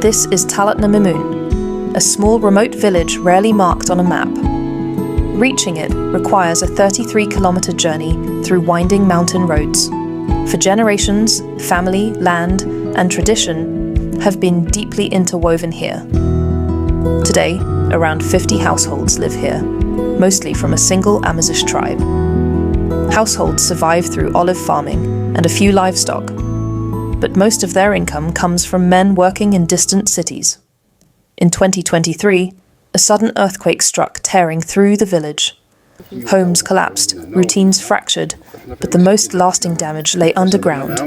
This is Talat na Mimoun, a small remote village rarely marked on a map. Reaching it requires a 33-kilometre journey through winding mountain roads. For generations, family, land, and tradition have been deeply interwoven here. Today, around 50 households live here, mostly from a single Amazish tribe. Households survive through olive farming and a few livestock, but most of their income comes from men working in distant cities. In 2023, a sudden earthquake struck, tearing through the village. Homes collapsed, routines fractured, but the most lasting damage lay underground.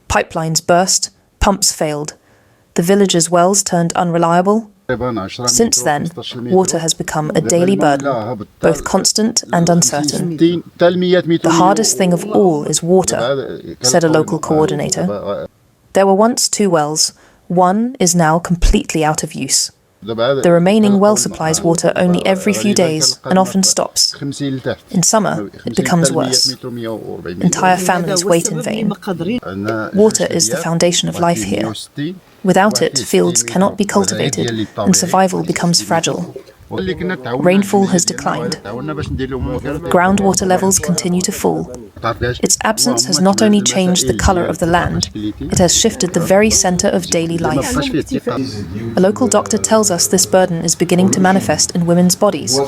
Pipelines burst, pumps failed. The village's wells turned unreliable. Since then, water has become a daily burden, both constant and uncertain. The hardest thing of all is water, said a local coordinator. There were once 2 wells. One is now completely out of use. The remaining well supplies water only every few days and often stops. In summer, it becomes worse. Entire families wait in vain. Water is the foundation of life here. Without it, fields cannot be cultivated and survival becomes fragile. Rainfall has declined. Groundwater levels continue to fall. Its absence has not only changed the colour of the land, it has shifted the very centre of daily life. A local doctor tells us this burden is beginning to manifest in women's bodies.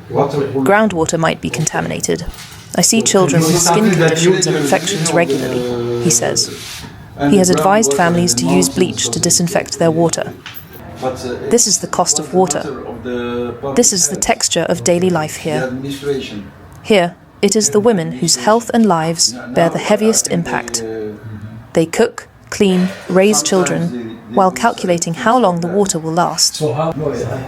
Groundwater might be contaminated. I see children with skin conditions and infections regularly, he says. He has advised families to use bleach to disinfect their water. This is the cost of water. This is the texture of daily life here. Here, it is the women whose health and lives bear the heaviest impact. They cook, clean, raise children, while calculating how long the water will last.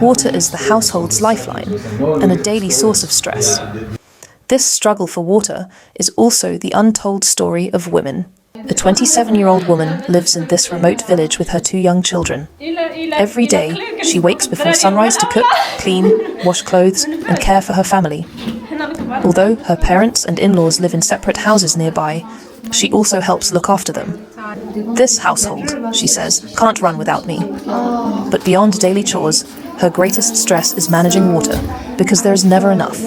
Water is the household's lifeline and a daily source of stress. This struggle for water is also the untold story of women. A 27-year-old woman lives in this remote village with her 2 young children. Every day, she wakes before sunrise to cook, clean, wash clothes, and care for her family. Although her parents and in-laws live in separate houses nearby, she also helps look after them. This household, she says, can't run without me. But beyond daily chores, her greatest stress is managing water, because there is never enough.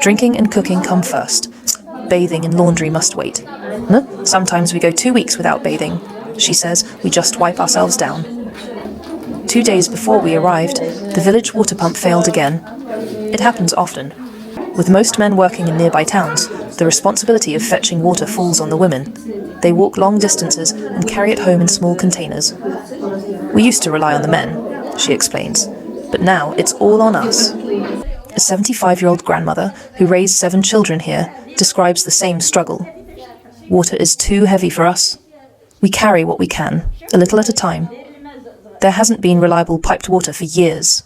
Drinking and cooking come first. Bathing and laundry must wait. Sometimes we go 2 weeks without bathing. She says we just wipe ourselves down. 2 days before we arrived, the village water pump failed again. It happens often. With most men working in nearby towns, the responsibility of fetching water falls on the women. They walk long distances and carry it home in small containers. We used to rely on the men, she explains, but now it's all on us. A 75-year-old grandmother who raised 7 children here describes the same struggle. Water is too heavy for us. We carry what we can, a little at a time. There hasn't been reliable piped water for years.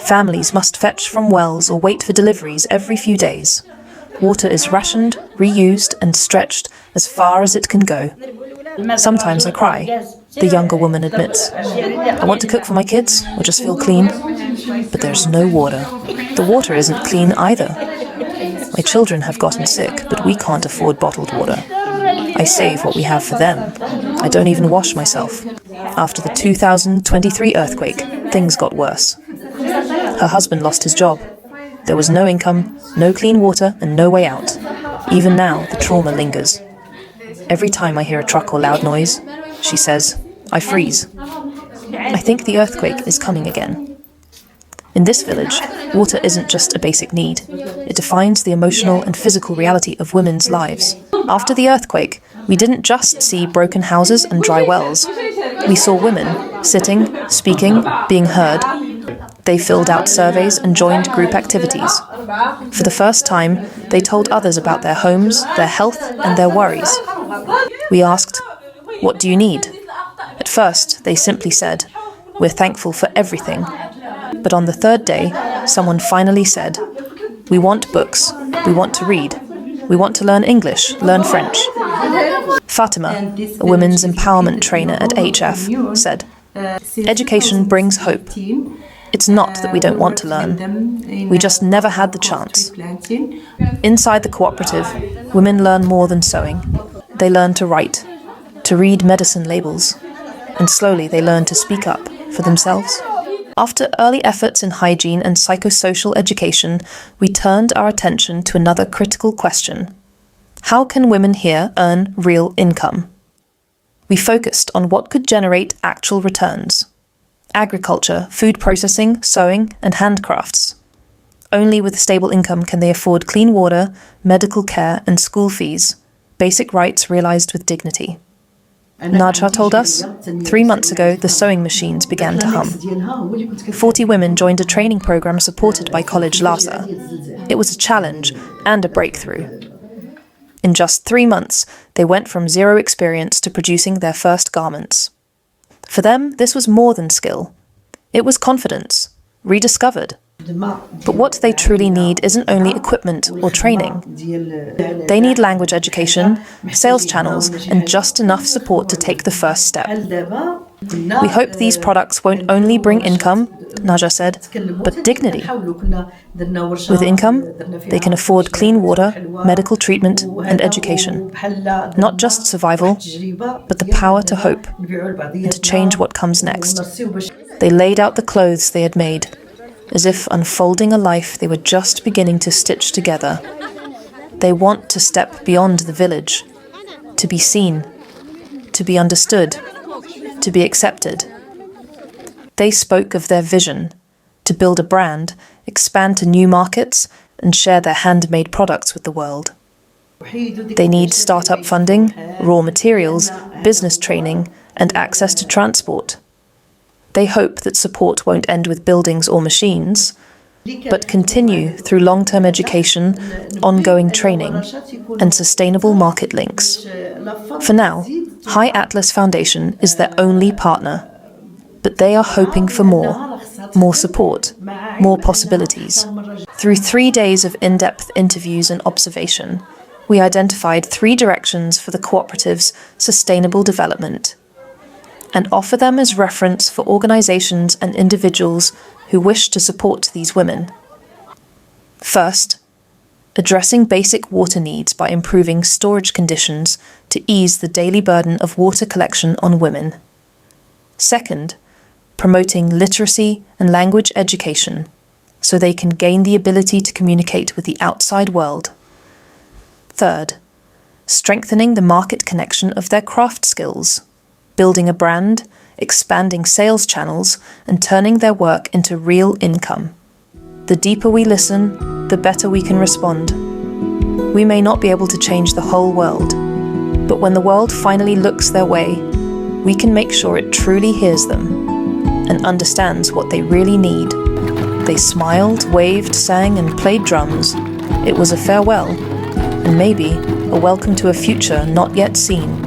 Families must fetch from wells or wait for deliveries every few days. Water is rationed, reused, and stretched as far as it can go. Sometimes I cry, the younger woman admits. I want to cook for my kids or just feel clean, but there's no water. The water isn't clean either. My children have gotten sick, but we can't afford bottled water. I save what we have for them. I don't even wash myself. After the 2023 earthquake, things got worse. Her husband lost his job. There was no income, no clean water, and no way out. Even now, the trauma lingers. Every time I hear a truck or loud noise, she says, I freeze. I think the earthquake is coming again. In this village, water isn't just a basic need. It defines the emotional and physical reality of women's lives. After the earthquake, we didn't just see broken houses and dry wells. We saw women sitting, speaking, being heard. They filled out surveys and joined group activities. For the first time, they told others about their homes, their health, and their worries. We asked, "What do you need?" At first, they simply said, "We're thankful for everything." But on the 3rd day, someone finally said, "We want books, we want to read, we want to learn English, learn French." Fatima, a women's empowerment trainer at HF, said, "Education brings hope. It's not that we don't want to learn. We just never had the chance." Inside the cooperative, women learn more than sewing. They learn to write, to read medicine labels, and slowly they learned to speak up for themselves. After early efforts in hygiene and psychosocial education, we turned our attention to another critical question. How can women here earn real income? We focused on what could generate actual returns. Agriculture, food processing, sewing, and handcrafts. Only with a stable income can they afford clean water, medical care, and school fees, basic rights realized with dignity. Najha told us, 3 months ago the sewing machines began to hum. 40 women joined a training program supported by College Lhasa. It was a challenge and a breakthrough. In just 3 months, they went from zero experience to producing their first garments. For them, this was more than skill. It was confidence, rediscovered. But what they truly need isn't only equipment or training. They need language education, sales channels, and just enough support to take the first step. We hope these products won't only bring income, Najha said, but dignity. With income, they can afford clean water, medical treatment, and education. Not just survival, but the power to hope and to change what comes next. They laid out the clothes they had made, as if unfolding a life they were just beginning to stitch together. They want to step beyond the village, to be seen, to be understood, to be accepted. They spoke of their vision, to build a brand, expand to new markets, and share their handmade products with the world. They need startup funding, raw materials, business training, and access to transport. They hope that support won't end with buildings or machines, but continue through long-term education, ongoing training, and sustainable market links. For now, High Atlas Foundation is their only partner, but they are hoping for more support, more possibilities. Through 3 days of in-depth interviews and observation, we identified 3 directions for the cooperative's sustainable development, and offer them as reference for organizations and individuals who wish to support these women. First, addressing basic water needs by improving storage conditions to ease the daily burden of water collection on women. Second, promoting literacy and language education so they can gain the ability to communicate with the outside world. Third, strengthening the market connection of their craft skills, building a brand, expanding sales channels, and turning their work into real income. The deeper we listen, the better we can respond. We may not be able to change the whole world, but when the world finally looks their way, we can make sure it truly hears them and understands what they really need. They smiled, waved, sang, and played drums. It was a farewell, and maybe a welcome to a future not yet seen.